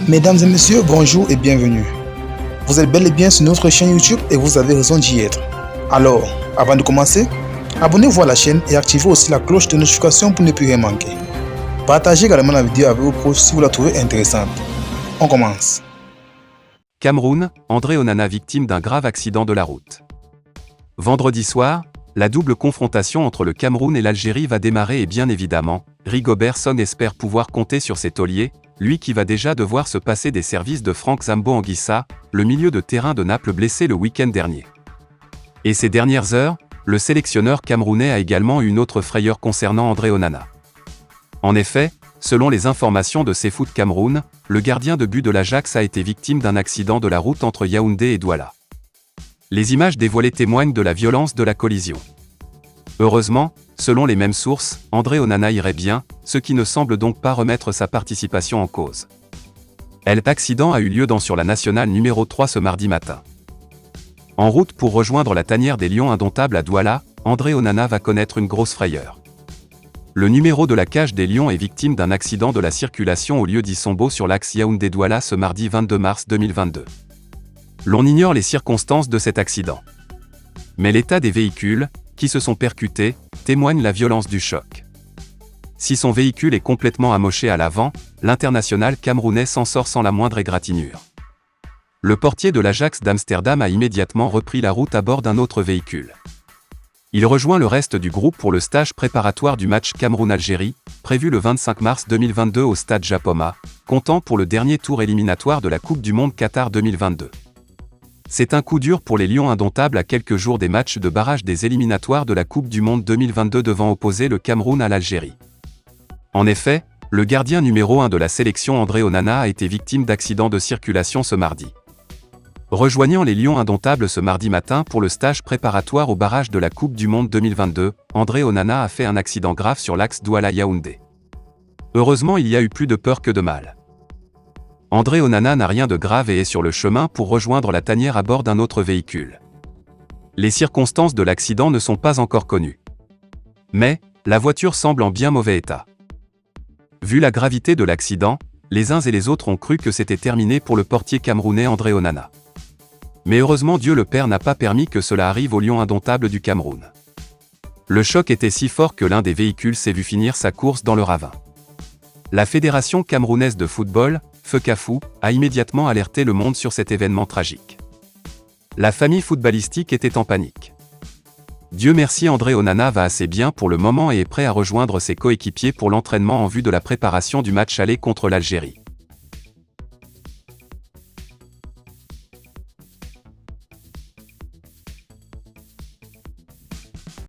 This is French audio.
Mesdames et messieurs, bonjour et bienvenue. Vous êtes bel et bien sur notre chaîne YouTube et vous avez raison d'y être. Alors, avant de commencer, abonnez-vous à la chaîne et activez aussi la cloche de notification pour ne plus rien manquer. Partagez également la vidéo avec vos proches si vous la trouvez intéressante. On commence. Cameroun, André Onana victime d'un grave accident de la route. Vendredi soir, la double confrontation entre le Cameroun et l'Algérie va démarrer et bien évidemment, Rigobert Song espère pouvoir compter sur ses tauliers, lui qui va déjà devoir se passer des services de Franck Zambo Anguissa, le milieu de terrain de Naples blessé le week-end dernier. Et ces dernières heures, le sélectionneur camerounais a également eu une autre frayeur concernant André Onana. En effet, selon les informations de CFoot Cameroun, le gardien de but de l'Ajax a été victime d'un accident de la route entre Yaoundé et Douala. Les images dévoilées témoignent de la violence de la collision. Heureusement, selon les mêmes sources, André Onana irait bien, ce qui ne semble donc pas remettre sa participation en cause. L'accident a eu lieu sur la nationale numéro 3 ce mardi matin. En route pour rejoindre la tanière des Lions indomptables à Douala, André Onana va connaître une grosse frayeur. Le numéro de la cage des Lions est victime d'un accident de la circulation au lieu d'Issombo sur l'axe Yaoundé-Douala ce mardi 22 mars 2022. L'on ignore les circonstances de cet accident. Mais l'état des véhicules, qui se sont percutés, témoigne la violence du choc. Si son véhicule est complètement amoché à l'avant, l'international camerounais s'en sort sans la moindre égratignure. Le portier de l'Ajax d'Amsterdam a immédiatement repris la route à bord d'un autre véhicule. Il rejoint le reste du groupe pour le stage préparatoire du match Cameroun-Algérie, prévu le 25 mars 2022 au stade Japoma, comptant pour le dernier tour éliminatoire de la Coupe du Monde Qatar 2022. C'est un coup dur pour les Lions indomptables à quelques jours des matchs de barrage des éliminatoires de la Coupe du Monde 2022 devant opposer le Cameroun à l'Algérie. En effet, le gardien numéro 1 de la sélection André Onana a été victime d'accident de circulation ce mardi. Rejoignant les Lions indomptables ce mardi matin pour le stage préparatoire au barrage de la Coupe du Monde 2022, André Onana a fait un accident grave sur l'axe Douala-Yaoundé. Heureusement, il y a eu plus de peur que de mal. André Onana n'a rien de grave et est sur le chemin pour rejoindre la tanière à bord d'un autre véhicule. Les circonstances de l'accident ne sont pas encore connues. Mais, la voiture semble en bien mauvais état. Vu la gravité de l'accident, les uns et les autres ont cru que c'était terminé pour le portier camerounais André Onana. Mais heureusement Dieu le Père n'a pas permis que cela arrive aux Lions indomptables du Cameroun. Le choc était si fort que l'un des véhicules s'est vu finir sa course dans le ravin. La Fédération camerounaise de football, FECAFOOT, a immédiatement alerté le monde sur cet événement tragique. La famille footballistique était en panique. Dieu merci, André Onana va assez bien pour le moment et est prêt à rejoindre ses coéquipiers pour l'entraînement en vue de la préparation du match aller contre l'Algérie.